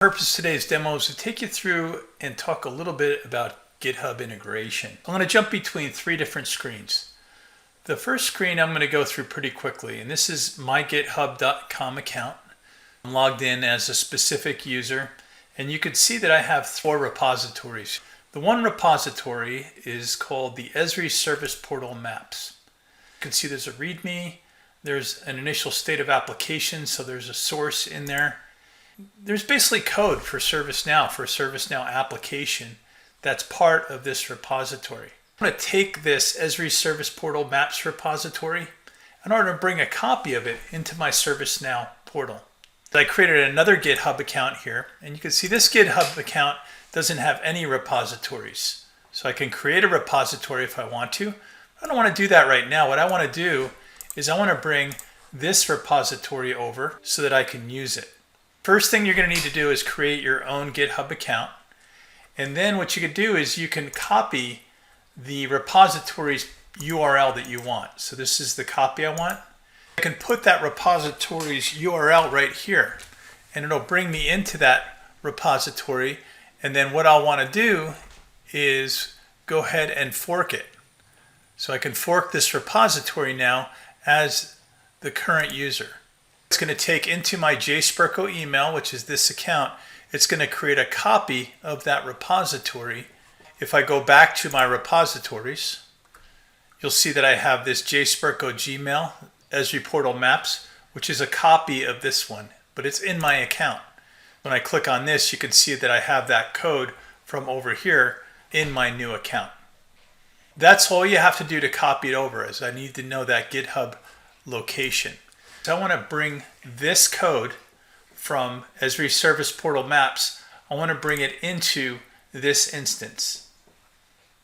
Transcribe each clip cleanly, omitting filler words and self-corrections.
The purpose of today's demo is to take you through and talk a little bit about GitHub integration. I'm going to jump between three different screens. The first screen I'm going to go through pretty quickly, and this is my github.com account. I'm logged in as a specific user, and you can see that I have 4 repositories. The one repository is called the Esri Service Portal Maps. You can see there's a README, there's an initial state of application, so there's a source in there. There's basically code for ServiceNow, for a ServiceNow application that's part of this repository. I'm going to take this Esri Service Portal Maps repository in order to bring a copy of it into my ServiceNow portal. I created another GitHub account here, and you can see this GitHub account doesn't have any repositories. So I can create a repository if I want to. I don't want to do that right now. What I want to do is I want to bring this repository over so that I can use it. First thing you're going to need to do is create your own GitHub account. And then what you can do is you can copy the repository's URL that you want. So this is the copy I want. I can put that repository's URL right here, and it'll bring me into that repository. And then what I'll want to do is go ahead and fork it. So I can fork this repository now as the current user. It's going to take into my JSperco email, which is this account. It's going to create a copy of that repository. If I go back to my repositories, you'll see that I have this JSperco Gmail, Esri Portal Maps, which is a copy of this one, but it's in my account. When I click on this, you can see that I have that code from over here in my new account. That's all you have to do to copy it over, is I need to know that GitHub location. So I want to bring this code from Esri Service Portal Maps, I want to bring it into this instance.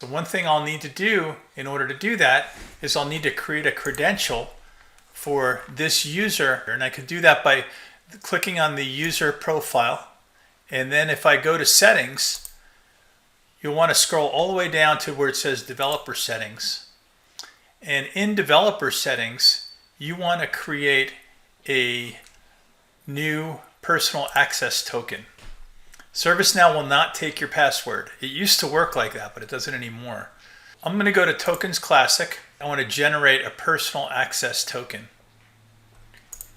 The one thing I'll need to do in order to do that is I'll need to create a credential for this user, and I can do that by clicking on the user profile. And then if I go to settings, you'll want to scroll all the way down to where it says developer settings. And in developer settings, you want to create a new personal access token. ServiceNow will not take your password. It used to work like that, but it doesn't anymore. I'm going to go to Tokens Classic. I want to generate a personal access token.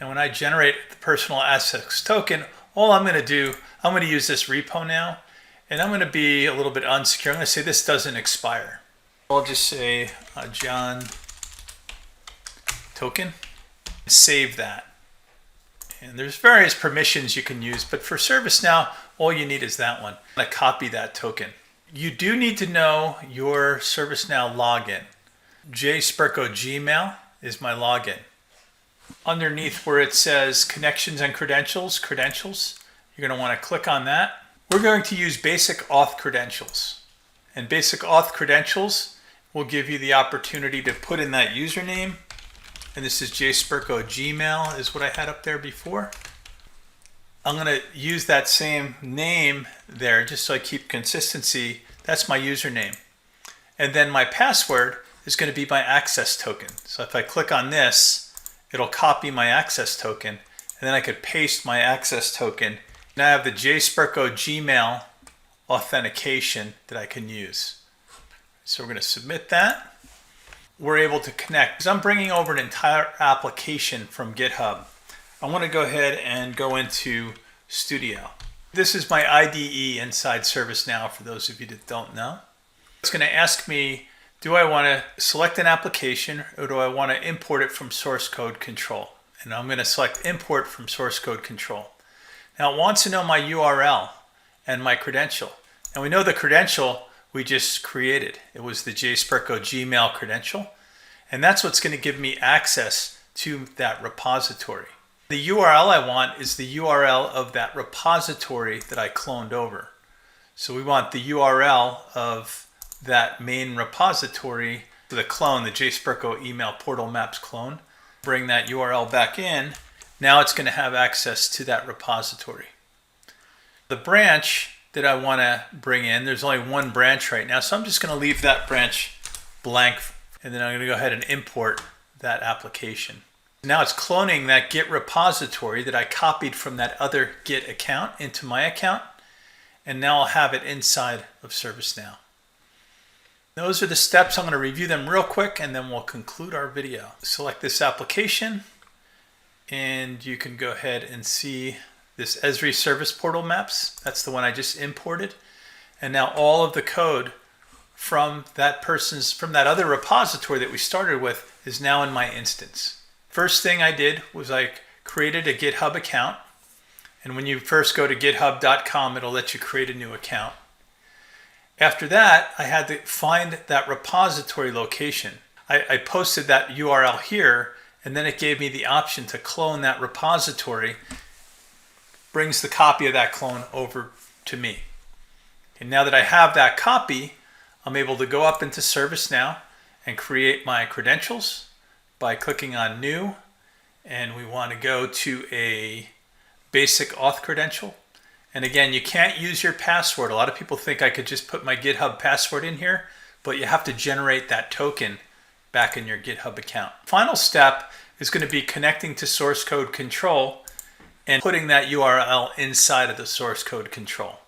And when I generate the personal access token, all I'm going to do, I'm going to use this repo now, and I'm going to be a little bit unsecure. I'm going to say this doesn't expire. I'll just say John token, save that. And there's various permissions you can use, but for ServiceNow, all you need is that one. I'm going to copy that token. You do need to know your ServiceNow login. JSperco Gmail is my login. Underneath where it says connections and credentials, you're going to want to click on that. We're going to use basic auth credentials. And basic auth credentials will give you the opportunity to put in that username. And this is JSperco Gmail is what I had up there before. I'm going to use that same name there just so I keep consistency. That's my username. And then my password is going to be my access token. So if I click on this, it'll copy my access token, and then I could paste my access token. Now I have the JSperco Gmail authentication that I can use. So we're going to submit that. We're able to connect. Because I'm bringing over an entire application from GitHub, I want to go ahead and go into Studio. This is my IDE inside ServiceNow for those of you that don't know. It's going to ask me, do I want to select an application or do I want to import it from source code control? And I'm going to select import from source code control. Now it wants to know my URL and my credential. And we know the credential we just created. It was the JSperco Gmail credential. And that's what's going to give me access to that repository. The URL I want is the URL of that repository that I cloned over. So we want the URL of that main repository, the clone, the JSperco email portal maps clone. Bring that URL back in. Now it's going to have access to that repository. The branch that I want to bring in, there's only one branch right now, so I'm just going to leave that branch blank, and then I'm going to go ahead and import that application. Now it's cloning that Git repository that I copied from that other Git account into my account, and now I'll have it inside of ServiceNow. Those are the steps. I'm going to review them real quick and then we'll conclude our video. Select this application and you can go ahead and see this Esri Service Portal Maps. That's the one I just imported. And now all of the code from that other repository that we started with is now in my instance. First thing I did was I created a GitHub account. And when you first go to github.com, it'll let you create a new account. After that, I had to find that repository location. I posted that URL here, and then it gave me the option to clone that repository, brings the copy of that clone over to me. And now that I have that copy, I'm able to go up into ServiceNow and create my credentials by clicking on New, and we want to go to a basic auth credential. And again, you can't use your password. A lot of people think I could just put my GitHub password in here, but you have to generate that token back in your GitHub account. Final step is going to be connecting to source code control and putting that URL inside of the source code control.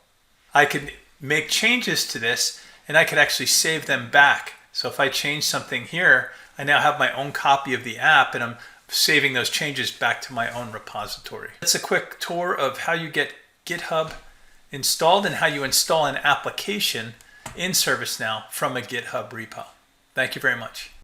I can make changes to this and I could actually save them back. So if I change something here, I now have my own copy of the app and I'm saving those changes back to my own repository. That's a quick tour of how you get GitHub installed and how you install an application in ServiceNow from a GitHub repo. Thank you very much.